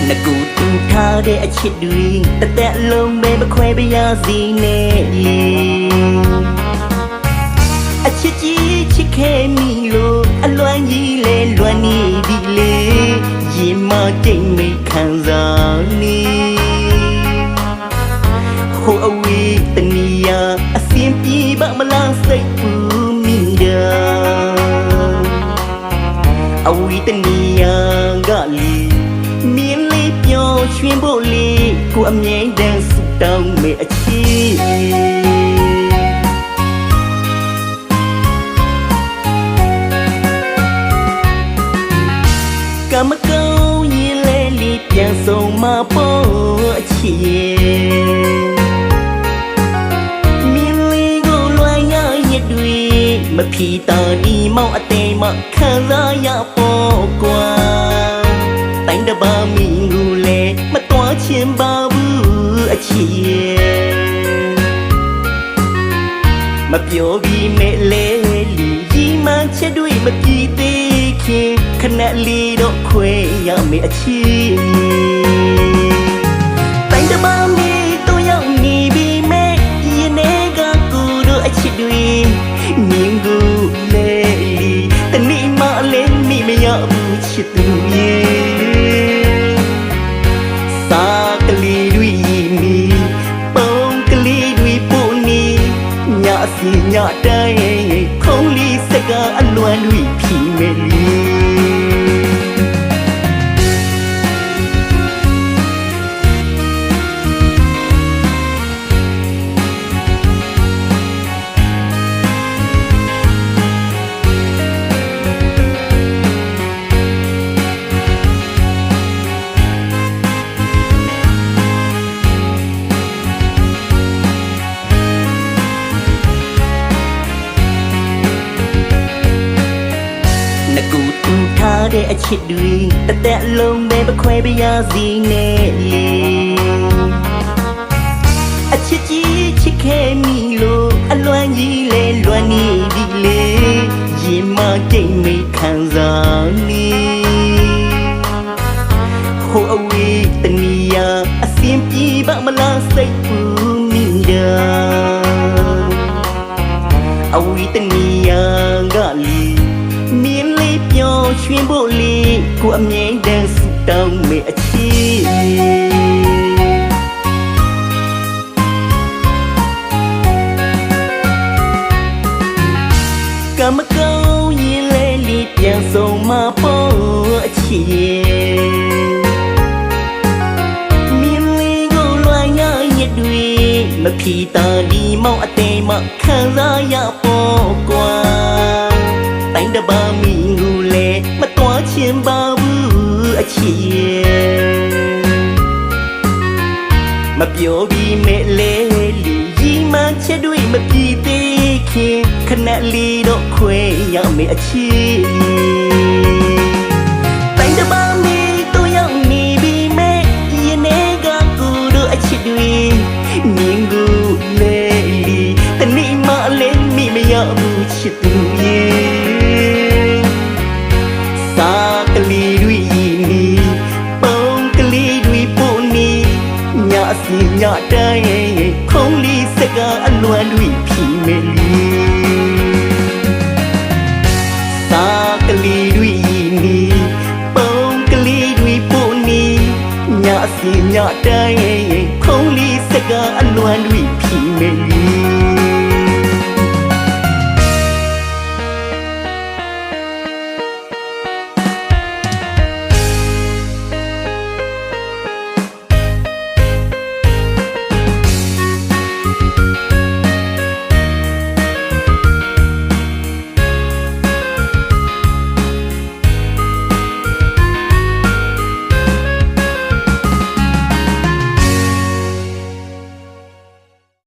နကူတူထားတဲ့အချစ်တွေတသက်လုံးပဲမခွဲပြရစီနဲ့အချစ်ကြီးချစ်ခဲ့မိလို့အလွမ်းကြီးလဲလွမ်းနေပြီလေရင်မတိတ်မိခံစားနေဟိုအဝေးတနီယာအစင်ပြေပါမလားစိတ်ပူမိတာအဝေးတနီယာကလေမြင်လေးပြောရွှင်ဖို့လေကိုအမြဲတမ်းဆူတောင်းမေအချစ်ကမကောင်းရင်လဲလေပြန်ဆုံးမပေါ်အချစ်မြင်လေးကိုလွှမ်းရရတွေမဖြီတာဒီမောင်အသေးမခံစားရပေါ်ကွာတိုင်းတပါမီငူလဲမတွားချင်ပါဘူးအချစ်မပြောပြီးမဲ့လဲလီကြီးမှချက်တွေမကြည့်သေးခင်ခဏလေးတော့ခွဲရမယ်အချစ်တိုင်းတပါမီတော့ရောက်နေပြီမဲ့ရင်ထဲကကိုတို့အချစ်တွေမြင်ကိုလဲလီတနေ့မှလည်းမိမရဘူးချစ်သူရဲ့စာကလေးတွေမီပုံကလေးတွေပို့နေညစီညတိုင်းခုံးလီစကအလွမ်းတွေဖြီးမယ်လီနကူတူထားတဲ့အချစ်တွေတသက်လုံးပဲမခွဲပြရစီနဲ့လေအချစ်ကြီးချစ်ခဲ့မိလို့အလွမ်းကြီးလဲလွမ်းနေပြီလေရင်မတိတ်မိခံစားနေဟိုအဝေးတနီယာအစင်ပြေပါမလားစိတ်ပူမိတာအဝေးတနီယာကလေမြင်လေးပြောရွှင်ဖို့လေကိုအမြဲတမ်းဆူတောင်းမေအချစ်ကမကောင်းရင်လဲလေပြန်ဆုံးမပေါ်အချစ်မြင်လေးကိုလွှမ်းရရတွေမဖြီတာဒီမောင်အသေးမခံစားရပေါ်ကွာတိုင်းတပါမီငူလဲမတွားချင်ပါဘူးအချစ်မပြောပြီးမဲ့လဲလီကြီးမှချက်တွေမကြည့်သေးခင်ခဏလေးတော့ခွဲရမယ်အချစ်တိုင်းတပါမီတော့ရောက်နေပြီမဲ့ရင်ထဲကကိုတို့အချစ်တွေမြင်ကိုလဲလီတနေ့မှလည်းမိမရဘူးချစ်သူရဲ့စာကလေးတွေနီပုံကလေးတွေပို့နေညစီညတိုင်းခုံးလီစကအလွမ်းတွေဖြီးမယ်လီစာကလေးတွေနီပုံကလေးတွေပို့နေညစီညတိုင်းခုံးလီစကအလွမ်းတွေဖြီးမယ်လီ